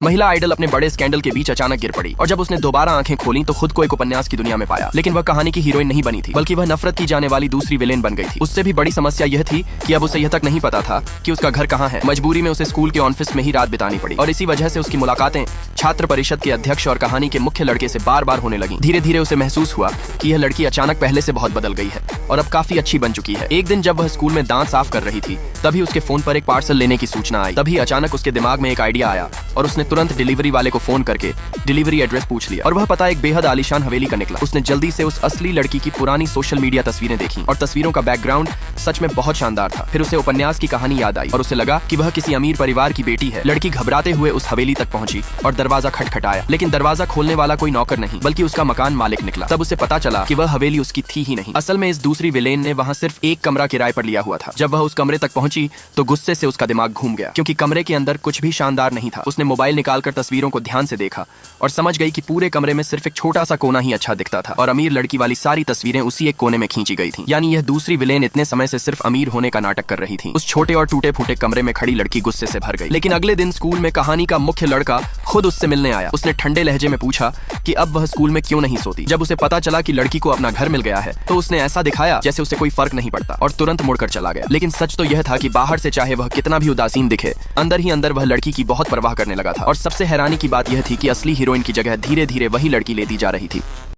महिला आइडल अपने बड़े स्कैंडल के बीच अचानक गिर पड़ी और जब उसने दोबारा आंखें खोली तो खुद को एक उपन्यास की दुनिया में पाया। लेकिन वह कहानी की हीरोइन नहीं बनी थी, बल्कि वह नफरत की जाने वाली दूसरी विलेन बन गई थी। उससे भी बड़ी समस्या यह थी कि अब उसे यह तक नहीं पता था कि उसका घर कहाँ है। मजबूरी में उसे स्कूल के ऑफिस में ही रात बितानी पड़ी और इसी वजह से उसकी मुलाकातें छात्र परिषद के अध्यक्ष और कहानी के मुख्य लड़के से बार बार होने लगी। धीरे धीरे उसे महसूस हुआ कि यह लड़की अचानक पहले से बहुत बदल गई है और अब काफी अच्छी बन चुकी है। एक दिन जब वह स्कूल में दांत साफ कर रही थी तभी उसके फोन पर एक पार्सल लेने की सूचना आई। तभी अचानक उसके दिमाग में एक आइडिया आया और उसने तुरंत डिलीवरी वाले को फोन करके डिलीवरी एड्रेस पूछ लिया और वह पता एक बेहद आलीशान हवेली का निकला। उसने जल्दी से उस असली लड़की की पुरानी सोशल मीडिया तस्वीरें देखी और तस्वीरों का बैकग्राउंड सच में बहुत शानदार था। फिर उसे उपन्यास की कहानी याद आई और उसे लगा कि वह किसी अमीर परिवार की बेटी है। लड़की घबराते हुए उस हवेली तक पहुंची और दरवाजा खटखटाया, लेकिन दरवाजा खोलने वाला कोई नौकर नहीं बल्कि उसका मकान मालिक निकला। तब उसे पता चला कि वह हवेली उसकी थी ही नहीं। असल में इस दूसरी विलेन ने वहाँ सिर्फ एक कमरा किराए पर लिया हुआ था। जब वह उस कमरे तक पहुंची तो गुस्से से उसका दिमाग घूम गया, क्योंकि कमरे के अंदर कुछ भी शानदार नहीं था। उसने मोबाइल निकालकर तस्वीरों को ध्यान से देखा और समझ गई कि पूरे कमरे में सिर्फ एक छोटा सा कोना ही अच्छा दिखता था और अमीर लड़की वाली सारी तस्वीरें उसी एक कोने में खींची गई थी। यानी यह दूसरी विलेन इतने समय से सिर्फ अमीर होने का नाटक कर रही थी। उस छोटे और टूटे फूटे कमरे में खड़ी लड़की गुस्से से भर गई। लेकिन अगले दिन स्कूल में कहानी का मुख्य लड़का खुद उससे मिलने आया। उसने ठंडे लहजे में पूछा कि अब वह स्कूल में क्यों नहीं सोती। जब उसे पता चला कि लड़की को अपना घर मिल गया है तो उसने ऐसा दिखाया जैसे उसे कोई फर्क नहीं पड़ता और तुरंत मुड़कर चला गया। लेकिन सच तो यह था कि बाहर से चाहे वह कितना भी उदासीन दिखे, अंदर ही अंदर वह लड़की की बहुत परवाह करने लगा था। और सबसे हैरानी की बात यह थी कि असली हीरोइन की जगह धीरे धीरे वही लड़की लेती जा रही थी।